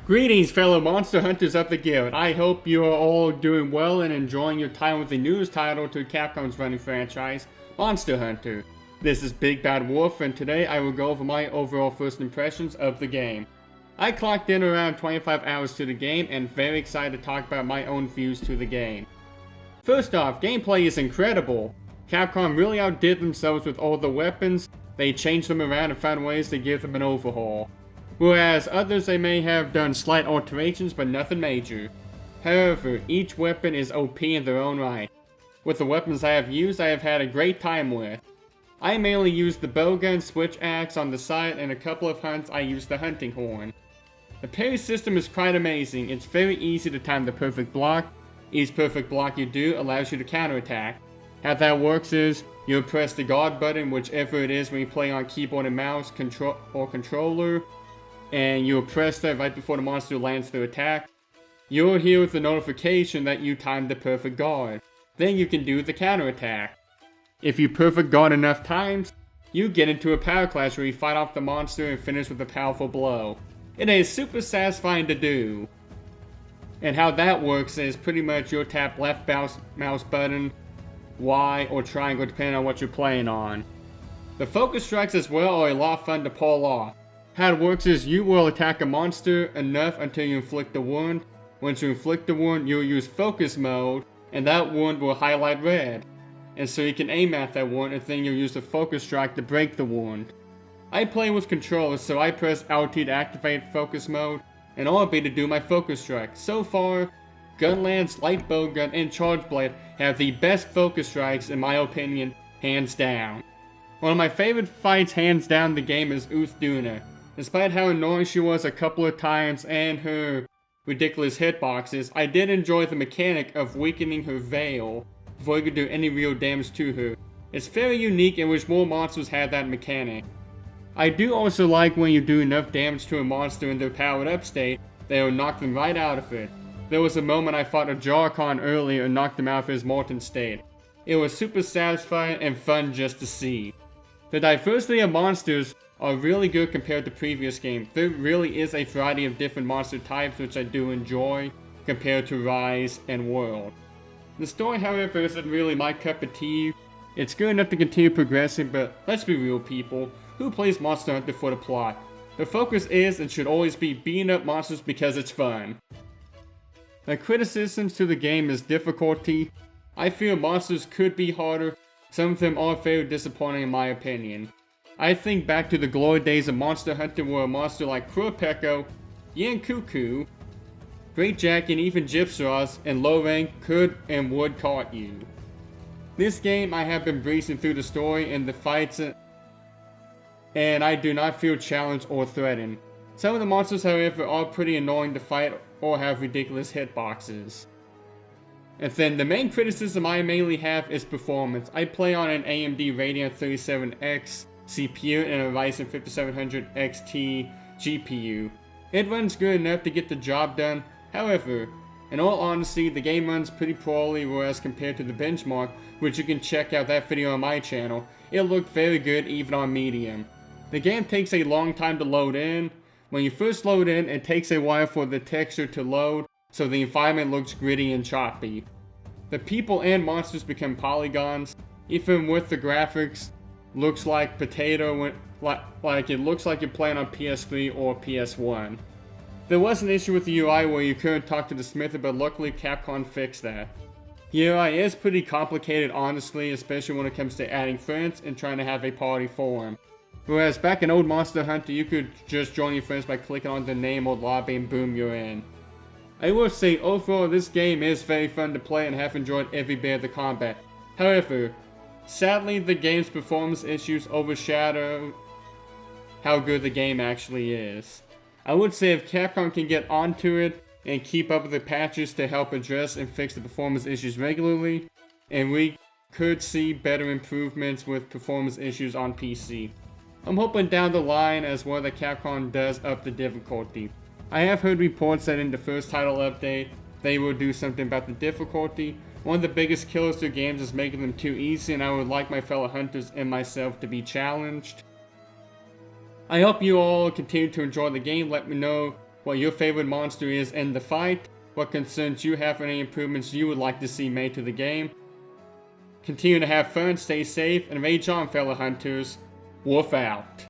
Greetings, fellow monster hunters of the guild. I hope you are all doing well and enjoying your time with the newest title to Capcom's running franchise, Monster Hunter. This is BigBadWolf, and today I will go over my overall first impressions of the game. I clocked in around 25 hours to the game and very excited to talk about my own views to the game. First off, gameplay is incredible. Capcom really outdid themselves with all the weapons. They changed them around and found ways to give them an overhaul. Whereas others, they may have done slight alterations but nothing major. However, each weapon is OP in their own right. With the weapons I have used, I have had a great time with. I mainly used the bowgun, switch axe on the side, and a couple of hunts I used the hunting horn. The parry system is quite amazing. It's very easy to time the perfect block. Each perfect block you do allows you to counterattack. How that works is, you'll press the guard button, whichever it is when you play on keyboard and mouse, controller, and you'll press that right before the monster lands their attack. You'll hear the notification that you timed the perfect guard. Then you can do the counterattack. If you perfect guard enough times, you get into a power clash where you fight off the monster and finish with a powerful blow. It is super satisfying to do. And how that works is pretty much you'll tap left mouse button, Y, or triangle depending on what you're playing on. The focus strikes as well are a lot of fun to pull off. How it works is you will attack a monster enough until you inflict a wound. Once you inflict the wound, you'll use focus mode, and that wound will highlight red. And so you can aim at that wound, and then you'll use the focus strike to break the wound. I play with controllers, so I press LT to activate focus mode, and RB to do my focus strike. So far, Gunlance, Light Bowgun, and Charge Blade have the best focus strikes in my opinion, hands down. One of my favorite fights hands down in the game is Uthduna. Despite how annoying she was a couple of times and her ridiculous hitboxes, I did enjoy the mechanic of weakening her veil before you could do any real damage to her. It's very unique and wish more monsters had that mechanic. I do also like when you do enough damage to a monster in their powered up state, they will knock them right out of it. There was a moment I fought a Jarkon earlier and knocked him out of his molten state. It was super satisfying and fun just to see. The diversity of monsters are really good compared to previous games. There really is a variety of different monster types which I do enjoy compared to Rise and World. The story, however, isn't really my cup of tea. It's good enough to continue progressing, but let's be real people, who plays Monster Hunter for the plot? The focus is and should always be beating up monsters because it's fun. The criticisms to the game is difficulty. I feel monsters could be harder. Some of them are very disappointing in my opinion. I think back to the glory days of Monster Hunter where a monster like Kurapeko, Yankuku, Great Jack, and even Gypsros in low rank could and would caught you. This game I have been breezing through the story and the fights and I do not feel challenged or threatened. Some of the monsters however are pretty annoying to fight or have ridiculous hitboxes. And then the main criticism I mainly have is performance. I play on an AMD Radeon 37X CPU and a Ryzen 5700 XT GPU. It runs good enough to get the job done. However, in all honesty, the game runs pretty poorly, whereas compared to the benchmark, which you can check out that video on my channel, it looked very good even on medium. The game takes a long time to load in. When you first load in, it takes a while for the texture to load, so the environment looks gritty and choppy. The people and monsters become polygons. Even with the graphics, looks like potato, like it looks like you're playing on PS3 or PS1. There was an issue with the UI where you couldn't talk to the smithy, but luckily Capcom fixed that. The UI is pretty complicated honestly, especially when it comes to adding friends and trying to have a party forum. Whereas back in old Monster Hunter, you could just join your friends by clicking on the name or lobby and boom, you're in. I will say overall this game is very fun to play and have enjoyed every bit of the combat. However, sadly the game's performance issues overshadow how good the game actually is. I would say if Capcom can get onto it and keep up with the patches to help address and fix the performance issues regularly, and we could see better improvements with performance issues on PC. I'm hoping down the line as well that Capcom does up the difficulty. I have heard reports that in the first title update, they will do something about the difficulty. One of the biggest killers to games is making them too easy, and I would like my fellow hunters and myself to be challenged. I hope you all continue to enjoy the game. Let me know what your favorite monster is in the fight, what concerns you have, and any improvements you would like to see made to the game. Continue to have fun, stay safe, and rage on, fellow hunters. Wolf out.